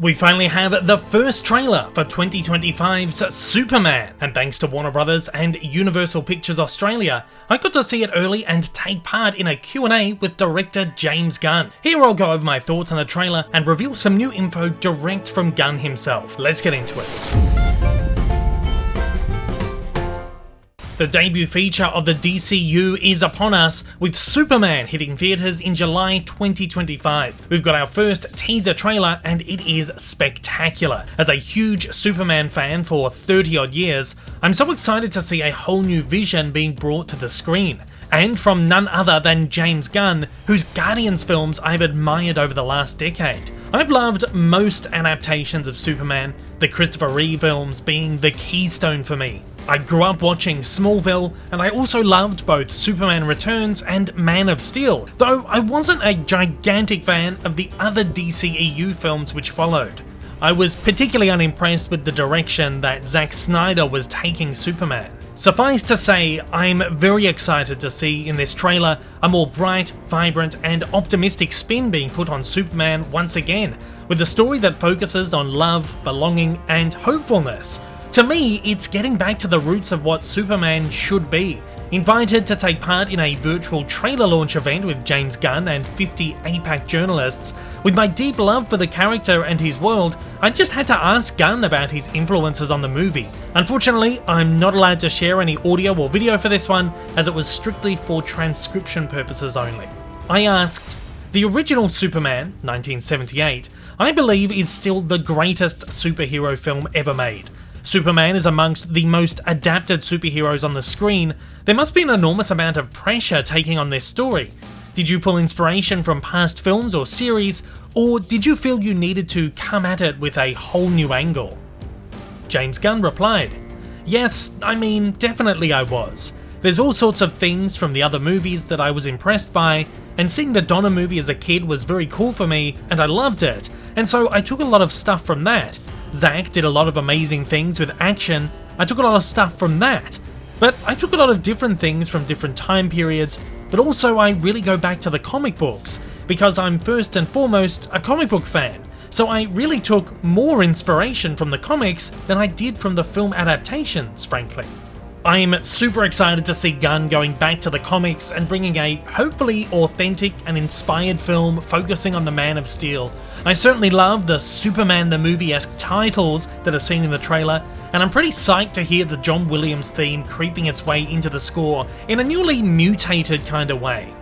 We finally have the first trailer for 2025's Superman, and thanks to Warner Brothers and Universal Pictures Australia, I got to see it early and take part in a Q&A with director James Gunn. Here I'll go over my thoughts on the trailer and reveal some new info direct from Gunn himself. Let's get into it. The debut feature of the DCU is upon us, with Superman hitting theatres in July 2025. We've got our first teaser trailer and it is spectacular. As a huge Superman fan for 30 odd years, I'm so excited to see a whole new vision being brought to the screen. And from none other than James Gunn, whose Guardians films I've admired over the last decade. I've loved most adaptations of Superman, the Christopher Reeve films being the keystone for me. I grew up watching Smallville, and I also loved both Superman Returns and Man of Steel, though I wasn't a gigantic fan of the other DCEU films which followed. I was particularly unimpressed with the direction that Zack Snyder was taking Superman. Suffice to say, I'm very excited to see in this trailer a more bright, vibrant and optimistic spin being put on Superman once again, with a story that focuses on love, belonging and hopefulness. To me, it's getting back to the roots of what Superman should be. Invited to take part in a virtual trailer launch event with James Gunn and 50 APAC journalists, with my deep love for the character and his world, I just had to ask Gunn about his influences on the movie. Unfortunately, I'm not allowed to share any audio or video for this one, as it was strictly for transcription purposes only. I asked, the original Superman, 1978, I believe is still the greatest superhero film ever made. Superman is amongst the most adapted superheroes on the screen. There must be an enormous amount of pressure taking on this story. Did you pull inspiration from past films or series, or did you feel you needed to come at it with a whole new angle? James Gunn replied, yes, I mean, definitely I was. There's all sorts of things from the other movies that I was impressed by, and seeing the Donner movie as a kid was very cool for me, and I loved it, and so I took a lot of stuff from that. Zack did a lot of amazing things with action, I took a lot of stuff from that. But I took a lot of different things from different time periods, but also I really go back to the comic books, because I'm first and foremost a comic book fan. So I really took more inspiration from the comics than I did from the film adaptations, frankly. I'm super excited to see Gunn going back to the comics and bringing a hopefully authentic and inspired film focusing on the Man of Steel. I certainly love the Superman the Movie-esque titles that are seen in the trailer, and I'm pretty psyched to hear the John Williams theme creeping its way into the score in a newly mutated kind of way.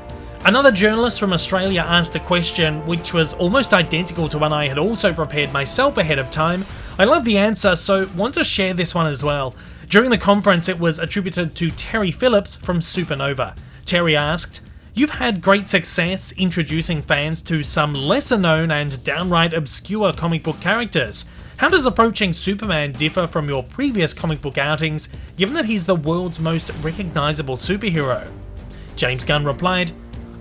Another journalist from Australia asked a question which was almost identical to one I had also prepared myself ahead of time. I love the answer, so want to share this one as well. During the conference, it was attributed to Terry Phillips from Supernova. Terry asked, you've had great success introducing fans to some lesser known and downright obscure comic book characters. How does approaching Superman differ from your previous comic book outings, given that he's the world's most recognizable superhero? James Gunn replied,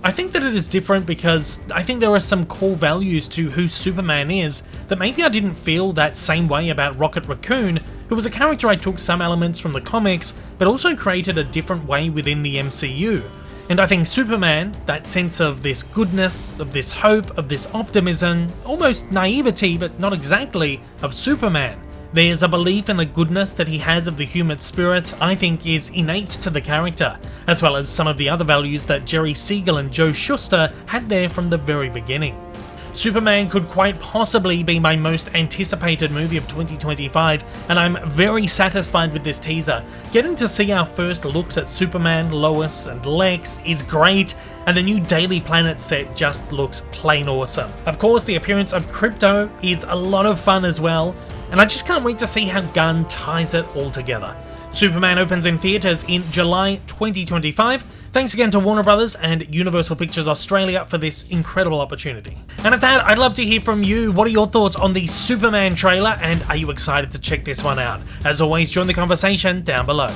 I think that it is different because I think there are some core values to who Superman is that maybe I didn't feel that same way about Rocket Raccoon, who was a character I took some elements from the comics, but also created a different way within the MCU. And I think Superman, that sense of this goodness, of this hope, of this optimism, almost naivety, but not exactly, of Superman. There's a belief in the goodness that he has of the human spirit I think is innate to the character, as well as some of the other values that Jerry Siegel and Joe Shuster had there from the very beginning. Superman could quite possibly be my most anticipated movie of 2025, and I'm very satisfied with this teaser. Getting to see our first looks at Superman, Lois and Lex is great, and the new Daily Planet set just looks plain awesome. Of course, the appearance of Krypto is a lot of fun as well, and I just can't wait to see how Gunn ties it all together. Superman opens in theatres in July 2025. Thanks again to Warner Brothers and Universal Pictures Australia for this incredible opportunity. And at that, I'd love to hear from you. What are your thoughts on the Superman trailer, and are you excited to check this one out? As always, join the conversation down below.